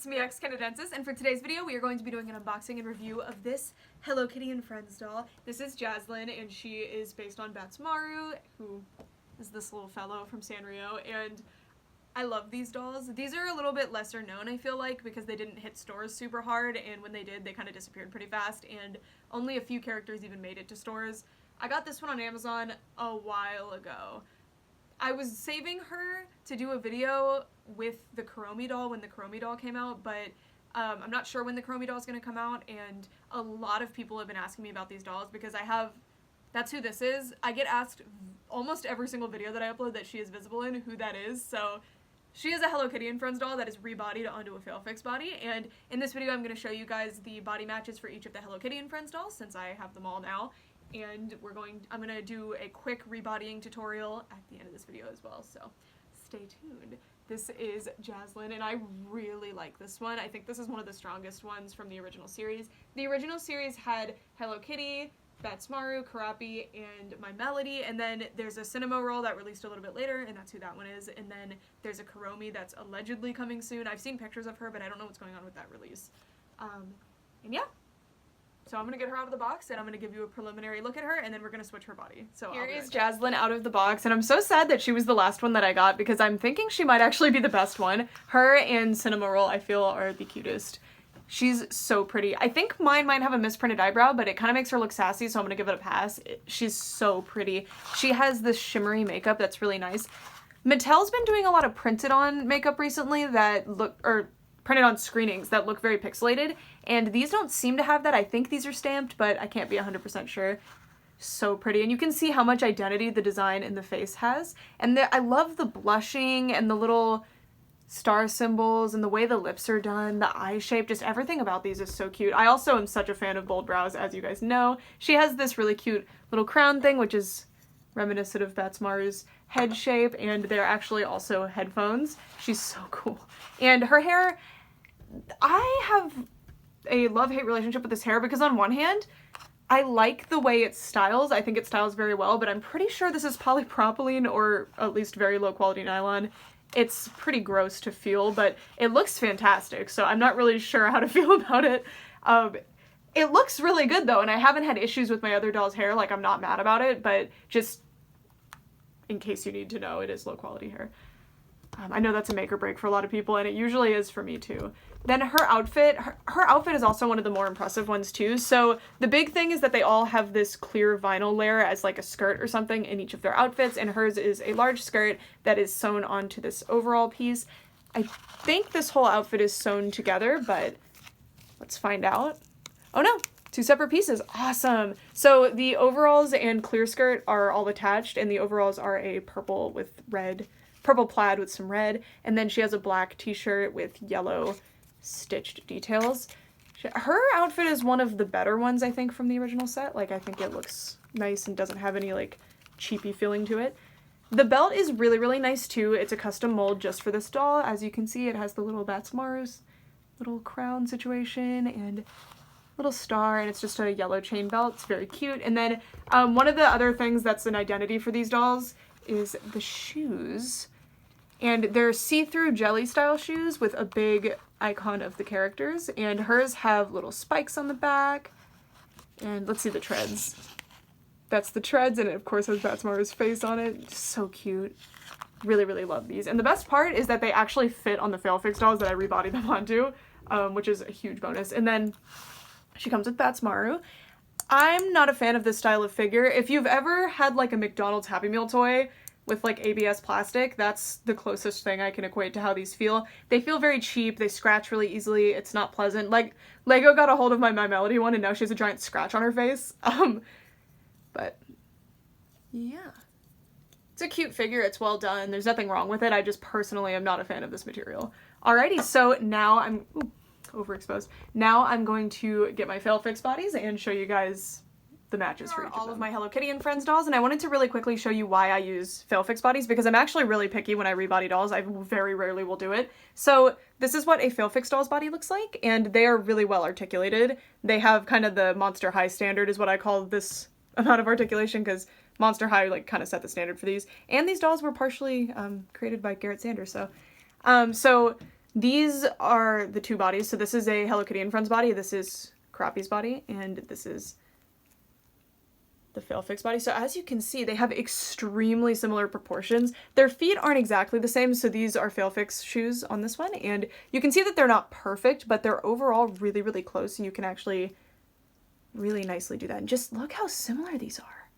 it's me, Canadensis, and for today's video we are going to be doing an unboxing and review of this Hello Kitty and Friends doll. This is Jaslyn, and she is based on Badtz-Maru, who is this little fellow from Sanrio, and I love these dolls. These are a little bit lesser known, I feel like, because they didn't hit stores super hard, and when they did, they kind of disappeared pretty fast, and only a few characters even made it to stores. I got this one on Amazon a while ago. I was saving her to do a video with the Kuromi doll when the Kuromi doll came out, but I'm not sure when the Kuromi doll is going to come out, and a lot of people have been asking me about these dolls because that's who this is. I get asked almost every single video that I upload that she is visible in who that is, so she is a Hello Kitty and Friends doll that is rebodied onto a Failfix body, and in this video I'm going to show you guys the body matches for each of the Hello Kitty and Friends dolls since I have them all now. And I'm gonna do a quick rebodying tutorial at the end of this video as well, so stay tuned. This is Jaslyn, and I really like this one. I think this is one of the strongest ones from the original series. The original series had Hello Kitty, Badtz-Maru, Karapi, and My Melody, and then there's a Cinema Roll that released a little bit later, and that's who that one is, and then there's a Kuromi that's allegedly coming soon. I've seen pictures of her, but I don't know what's going on with that release. And yeah. So I'm going to get her out of the box, and I'm going to give you a preliminary look at her, and then we're going to switch her body. So here is Jaslyn out of the box, and I'm so sad that she was the last one that I got, because I'm thinking she might actually be the best one. Her and Cinema Roll, I feel, are the cutest. She's so pretty. I think mine might have a misprinted eyebrow, but it kind of makes her look sassy, so I'm going to give it a pass. She's so pretty. She has this shimmery makeup that's really nice. Mattel's been doing a lot of printed on makeup recently that printed on screenings that look very pixelated, and these don't seem to have that. I think these are stamped, but I can't be 100% sure. So pretty, and you can see how much identity the design in the face has, and I love the blushing and the little star symbols and the way the lips are done, the eye shape, just everything about these is so cute. I also am such a fan of bold brows, as you guys know. She has this really cute little crown thing, which is reminiscent of Badtz-Maru's head shape, and they're actually also headphones. She's so cool. And her hair, I have a love-hate relationship with this hair because on one hand, I like the way it styles. I think it styles very well, but I'm pretty sure this is polypropylene or at least very low-quality nylon. It's pretty gross to feel, but it looks fantastic, so I'm not really sure how to feel about it. It looks really good though, and I haven't had issues with my other doll's hair. Like, I'm not mad about it, but just in case you need to know, it is low quality hair. I know that's a make or break for a lot of people, and it usually is for me too. Then her outfit is also one of the more impressive ones too. So the big thing is that they all have this clear vinyl layer as like a skirt or something in each of their outfits, and hers is a large skirt that is sewn onto this overall piece. I think this whole outfit is sewn together, but let's find out. Oh no, two separate pieces. Awesome. So the overalls and clear skirt are all attached, and the overalls are a purple plaid with some red, and then she has a black t-shirt with yellow stitched details. Her outfit is one of the better ones, I think, from the original set. Like, I think it looks nice and doesn't have any, like, cheapy feeling to it. The belt is really, really nice, too. It's a custom mold just for this doll. As you can see, it has the little Badtz-Maru's little crown situation and little star, and it's just a yellow chain belt. It's very cute. And then one of the other things that's an identity for these dolls is the shoes. And they're see-through jelly-style shoes with a big icon of the characters, and hers have little spikes on the back. And let's see the treads. That's the treads, and it of course has Badtz-Maru's face on it. So cute. Really, really love these. And the best part is that they actually fit on the Failfix dolls that I rebodied them onto, which is a huge bonus. And then she comes with Badtz-Maru. I'm not a fan of this style of figure. If you've ever had like a McDonald's Happy Meal toy with like ABS plastic, that's the closest thing I can equate to how these feel. They feel very cheap, they scratch really easily, it's not pleasant. Like, Lego got a hold of my Melody one and now she has a giant scratch on her face. But yeah. It's a cute figure, it's well done, there's nothing wrong with it, I just personally am not a fan of this material. Alrighty, so now overexposed. Now I'm going to get my Failfix bodies and show you guys the matches for each of them. All of my Hello Kitty and Friends dolls, and I wanted to really quickly show you why I use Failfix bodies, because I'm actually really picky when I rebody dolls. I very rarely will do it. So this is what a Failfix doll's body looks like, and they are really well articulated. They have kind of the Monster High standard is what I call this amount of articulation, because Monster High like kind of set the standard for these. And these dolls were partially created by Garrett Sanders, so these are the two bodies. So this is a Hello Kitty and Friends body, this is Crappie's body, and this is the Failfix body. So as you can see, they have extremely similar proportions. Their feet aren't exactly the same, so these are Failfix shoes on this one, and you can see that they're not perfect, but they're overall really, really close, and you can actually really nicely do that. And just look how similar these are.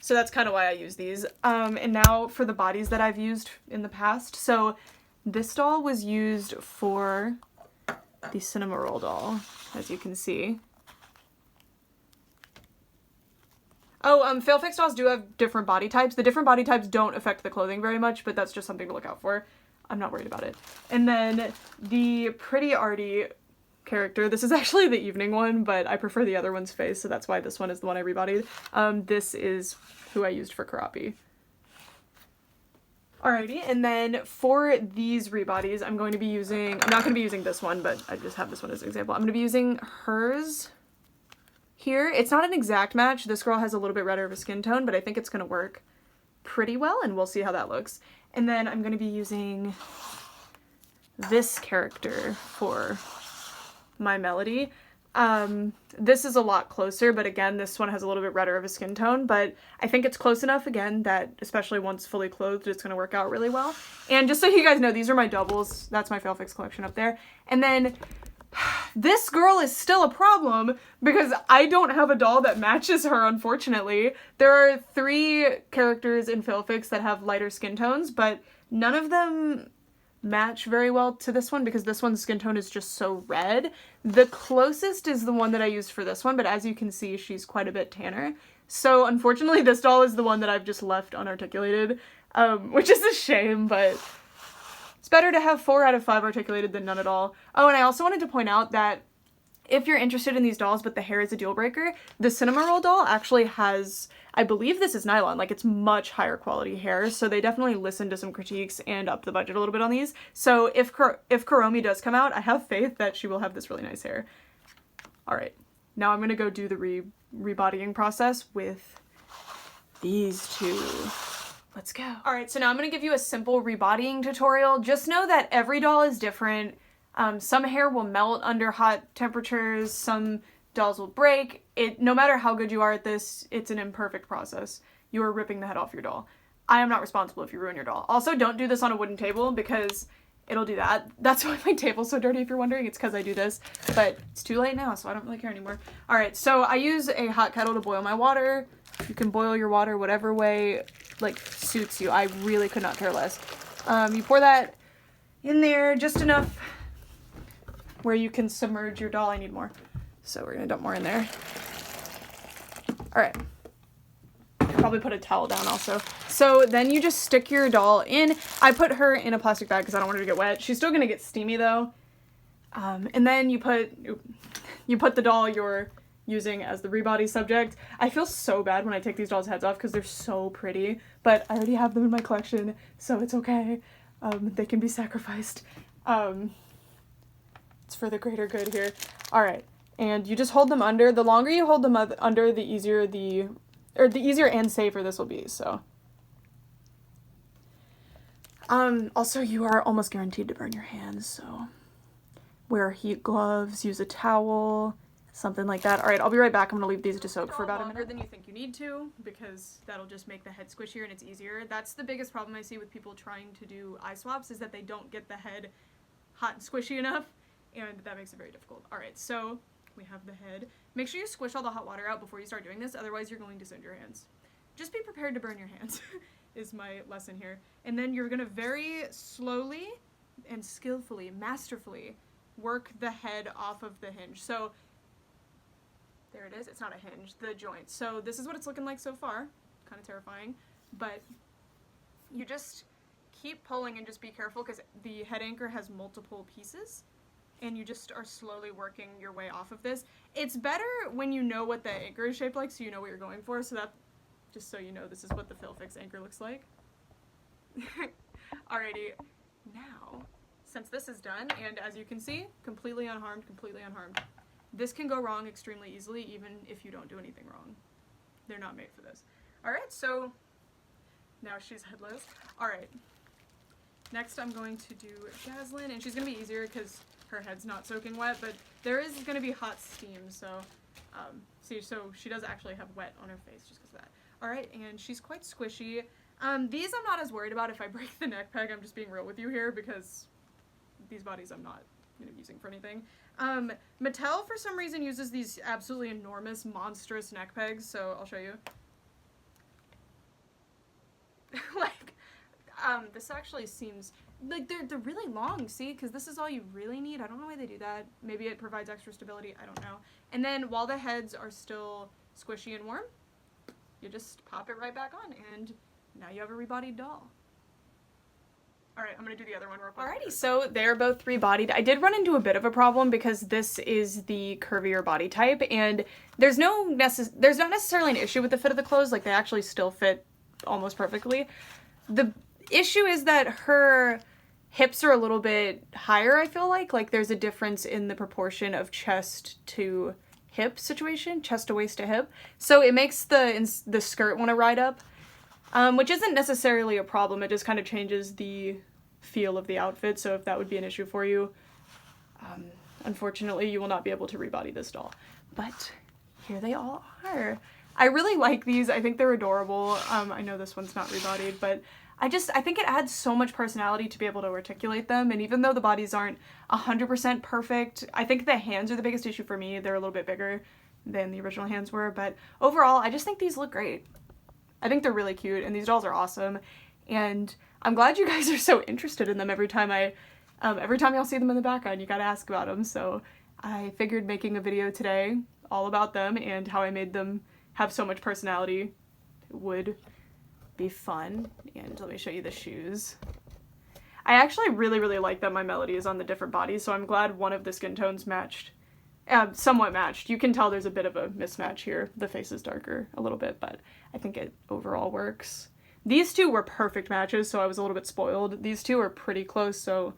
So that's kind of why I use these. And now for the bodies that I've used in the past. So this doll was used for the Cinema Roll doll, as you can see. Oh, Failfix dolls do have different body types. The different body types don't affect the clothing very much, but that's just something to look out for. I'm not worried about it. And then the Pretty Arty character, this is actually the evening one, but I prefer the other one's face, so that's why this one is the one I rebodied. This is who I used for Karapi. Alrighty, and then for these rebodies, I'm not going to be using this one, but I just have this one as an example. I'm going to be using hers here. It's not an exact match. This girl has a little bit redder of a skin tone, but I think it's going to work pretty well, and we'll see how that looks. And then I'm going to be using this character for my Melody. This is a lot closer, but again, this one has a little bit redder of a skin tone, but I think it's close enough, again, that especially once fully clothed, it's going to work out really well. And just so you guys know, these are my doubles. That's my Failfix collection up there. And then this girl is still a problem because I don't have a doll that matches her, unfortunately. There are 3 characters in Failfix that have lighter skin tones, but none of them match very well to this one because this one's skin tone is just so red. The closest is the one that I used for this one, but as you can see, she's quite a bit tanner. So unfortunately, this doll is the one that I've just left unarticulated, which is a shame, but it's better to have 4 out of 5 articulated than none at all. Oh, and I also wanted to point out that if you're interested in these dolls but the hair is a deal breaker, the Cinema Roll doll actually has, I believe this is nylon, like it's much higher quality hair, so they definitely listened to some critiques and upped the budget a little bit on these. So if Kuromi does come out, I have faith that she will have this really nice hair. Alright, now I'm gonna go do the rebodying process with these two. Let's go. Alright, so now I'm going to give you a simple rebodying tutorial. Just know that every doll is different. Some hair will melt under hot temperatures, some dolls will break. No matter how good you are at this, it's an imperfect process. You are ripping the head off your doll. I am not responsible if you ruin your doll. Also, don't do this on a wooden table because it'll do that. That's why my table's so dirty if you're wondering. It's because I do this, but it's too late now, so I don't really care anymore. Alright, so I use a hot kettle to boil my water. You can boil your water whatever way like suits you. I really could not care less. You pour that in there just enough where you can submerge your doll. I need more, so we're gonna dump more in there. All right, probably put a towel down also. So then you just stick your doll in. I put her in a plastic bag because I don't want her to get wet. She's still gonna get steamy though. And then you put the doll you're using as the rebody subject. I feel so bad when I take these dolls' heads off because they're so pretty, but I already have them in my collection, so it's okay. They can be sacrificed. It's for the greater good here. Alright, and you just hold them under. The longer you hold them under, the easier and safer this will be, so. Also, you are almost guaranteed to burn your hands, so wear heat gloves, use a towel, something like that. Alright, I'll be right back. I'm going to leave these to soak for about a minute. Longer than you think you need to, because that'll just make the head squishier and it's easier. That's the biggest problem I see with people trying to do eye swaps, is that they don't get the head hot and squishy enough, and that makes it very difficult. Alright, so we have the head. Make sure you squish all the hot water out before you start doing this, otherwise you're going to send your hands. Just be prepared to burn your hands, is my lesson here. And then you're going to very slowly and skillfully, masterfully, work the head off of the hinge. So there it is. It's not a hinge, the joint. So this is what it's looking like so far. Kind of terrifying. But you just keep pulling and just be careful because the head anchor has multiple pieces. And you just are slowly working your way off of this. It's better when you know what the anchor is shaped like, so you know what you're going for. So that, just so you know, this is what the Failfix anchor looks like. Alrighty, now, since this is done, and as you can see, completely unharmed, this can go wrong extremely easily, even if you don't do anything wrong. They're not made for this. Alright, so now she's headless. Alright, Next, I'm going to do Jaslyn, and she's going to be easier because her head's not soaking wet, but there is going to be hot steam, so, see, so she does actually have wet on her face just because of that. Alright, and she's quite squishy. These I'm not as worried about if I break the neck peg. I'm just being real with you here because these bodies I'm not, you know, using for anything. Mattel, for some reason, uses these absolutely enormous, monstrous neck pegs, so I'll show you. Like, this actually seems, like, they're really long, see? Because this is all you really need. I don't know why they do that. Maybe it provides extra stability. I don't know. And then, while the heads are still squishy and warm, you just pop it right back on, and now you have a rebodied doll. Alright, I'm gonna do the other one real quick. Alrighty, so they're both rebodied. I did run into a bit of a problem because this is the curvier body type, and there's not necessarily an issue with the fit of the clothes. Like, they actually still fit almost perfectly. The issue is that her hips are a little bit higher, I feel like. Like, there's a difference in the proportion of chest to hip situation, chest to waist to hip. So it makes the skirt want to ride up. Which isn't necessarily a problem, it just kind of changes the feel of the outfit, so if that would be an issue for you, unfortunately you will not be able to rebody this doll. But here they all are. I really like these, I think they're adorable. I know this one's not rebodied, but I think it adds so much personality to be able to articulate them, and even though the bodies aren't 100% perfect, I think the hands are the biggest issue for me. They're a little bit bigger than the original hands were, but overall, I just think these look great. I think they're really cute, and these dolls are awesome, and I'm glad you guys are so interested in them. Every time y'all see them in the background, you gotta ask about them, so I figured making a video today all about them and how I made them have so much personality would be fun. And let me show you the shoes. I actually really, really like that my melody is on the different bodies, so I'm glad one of the skin tones matched. Somewhat matched. You can tell there's a bit of a mismatch here. The face is darker a little bit, but I think it overall works. These two were perfect matches, so I was a little bit spoiled. These two are pretty close, so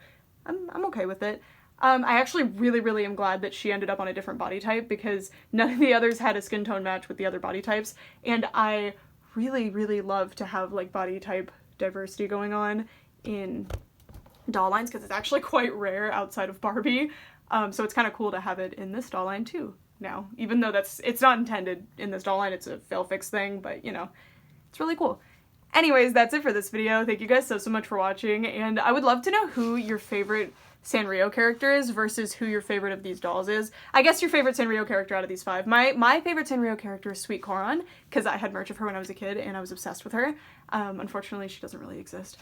I'm okay with it. I actually really, really am glad that she ended up on a different body type because none of the others had a skin tone match with the other body types, and I really, really love to have, like, body type diversity going on in doll lines because it's actually quite rare outside of Barbie. So it's kind of cool to have it in this doll line too now, even though it's not intended in this doll line, it's a fail fix thing, but you know, it's really cool. Anyways, that's it for this video. Thank you guys so much for watching, and I would love to know who your favorite Sanrio character is versus who your favorite of these dolls is. I guess your favorite Sanrio character out of these 5. My favorite Sanrio character is Sweet Coron, because I had merch of her when I was a kid and I was obsessed with her. Unfortunately, she doesn't really exist.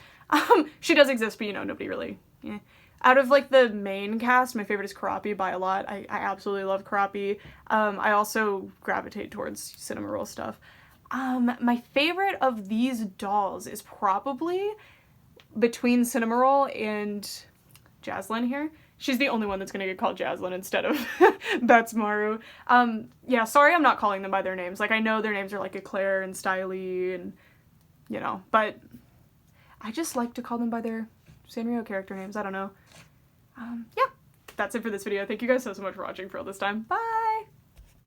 She does exist, but you know, nobody really, Out of, like, the main cast, my favorite is Karapi by a lot. I absolutely love Karapi. I also gravitate towards cinema roll stuff. My favorite of these dolls is probably between Cinnamoroll and Jaslyn here. She's the only one that's gonna get called Jaslyn instead of Badtz-Maru. Yeah, sorry I'm not calling them by their names. Like, I know their names are, like, Eclair and Styly and, you know, but I just like to call them by their Sanrio character names. I don't know. Yeah, that's it for this video. Thank you guys so much for watching for all this time. Bye!